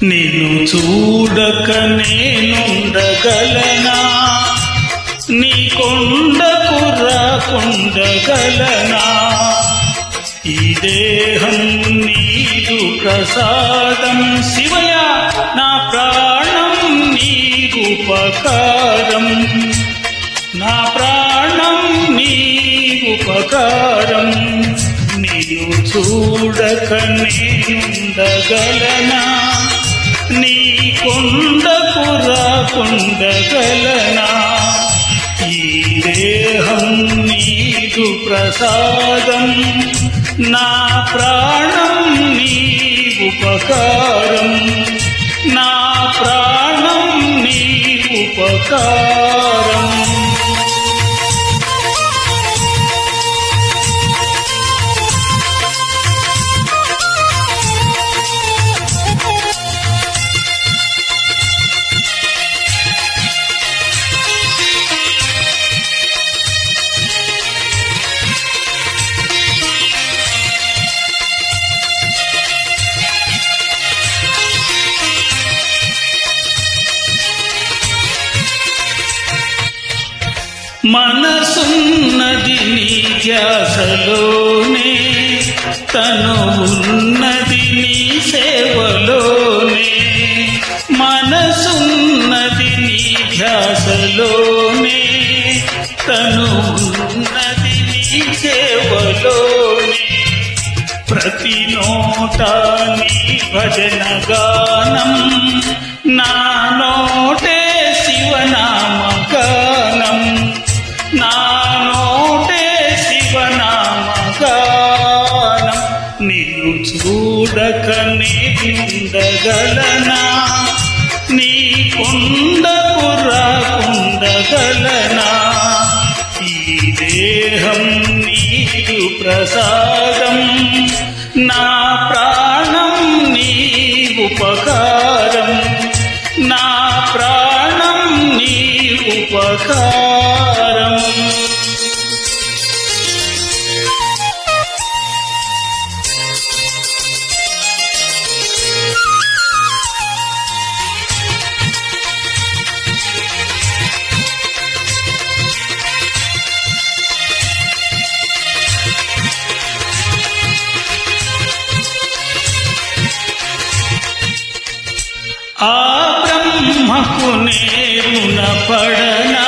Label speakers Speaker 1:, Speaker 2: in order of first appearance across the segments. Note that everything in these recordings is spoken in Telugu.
Speaker 1: నిన్ను చూడక నేనుండగలనా, నీ కొండకు రాకుండగలనా? ఈ దేహం నీదు ప్రసాదం శివయ, నా ప్రాణం నీకు ఉపకారం, నా ప్రాణం నీకు ఉపకారం. నిన్ను చూడక నేనుండగలనా, నీ కొండకు రాకుండగలనా? ఈ దేహం నీదు ప్రసాదం, నా ప్రాణం నీ ఉపకారం, నా ప్రాణం నీ ఉపకారం. మనసున్నది నీ ధ్యాసలోనే, తను ఉన్నది నీ సేవలోనే. మనసున్నది నీ ధ్యాసలోనే, తను ఉన్నది నీ సేవలోనే. ప్రతి నోట నీ భజన గానం, నా నోటే శివనామగానం, నా నోటే శివనామగానం. నిన్ను చూడక నేనుండగలనా, నీ కొండకు రాకుండగలనా? ఈ దేహం నీదు ప్రసాదం, నా ప్రాణం నీ ఉపకారం, నా ప్రాణం నీ ఉపకారం. ఆ బ్రహ్మకు నేరున పడనా,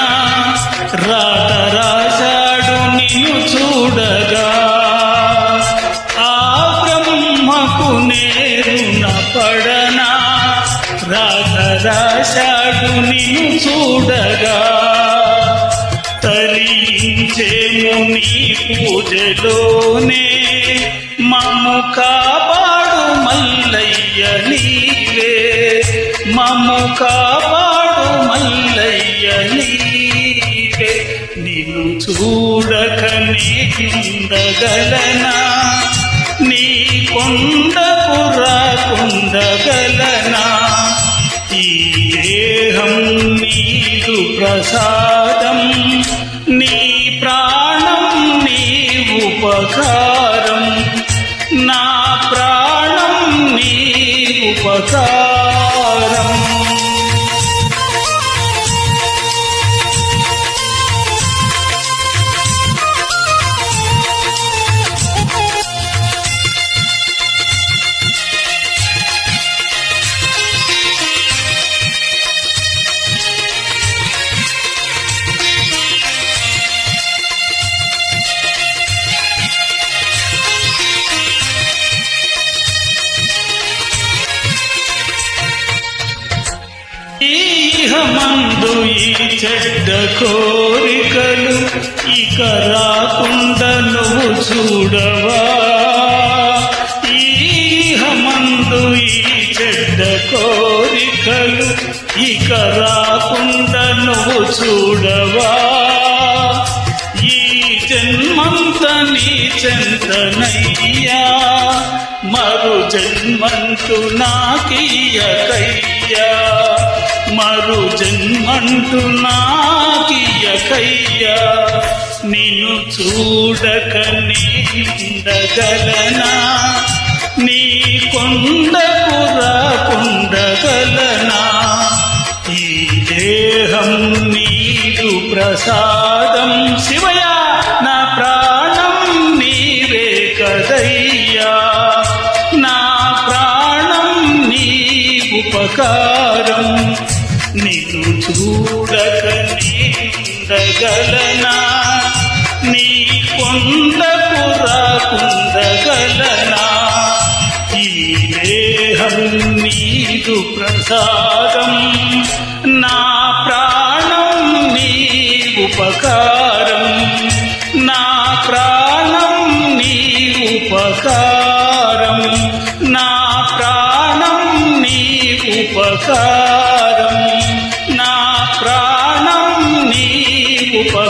Speaker 1: రాత రాశాడు నిన్ను చూడగా. ఆ బ్రహ్మకు నేరున పడనా, రాత రాశాడు నిన్ను చూడగా. తరించేము నీ పూజలోనే, మమ్ము కాపాడు మల్లయ్య నీవే, మమ్ము కాపాడు మల్లయ్య నీవే. నిన్ను చూడక నేనుండగలనా, నీ కొండకు రాకుండగలనా? ఈ దేహం నీదు ప్రసాదం, నీ ప్రాణం నీ ఉపకారం, నా ప్రాణం నీ ఉపకారం. ఈహమందు ఈ చెడ్డ కోరికలు ఇక రాకుండా నువ్వు చూడవా? ఈహమందు ఈ చెడ్డ కోరికలు ఇక రాకుండా నువ్వు చూడవా? ఈ జన్మంత నీ చెంతనయ్యా, మరు జన్మంతు నాకియకయ్యా, మరు జన్మంటు నాకియకయ్యా. నిన్ను చూడక నేనుండగలనా, నీ కొండకు రాకుండగలనా ఈ దేహం నీదు ప్రసాదం శివయ నా ప్రాణం నీవే కదయ్యా నా ప్రాణం నీ ఉపకారం నిన్ను చూడక నీండగలనా నీ కొండకు రాకుండగలనా ఈ దేహం నీదు ప్రసాదం నా ప్రాణం నీ ఉపకారం నా ప్రాణం నీ ఉపకారం నా ప్రాణం నీ ఉపకారం నా ప్రాణం నీ ఉపకారం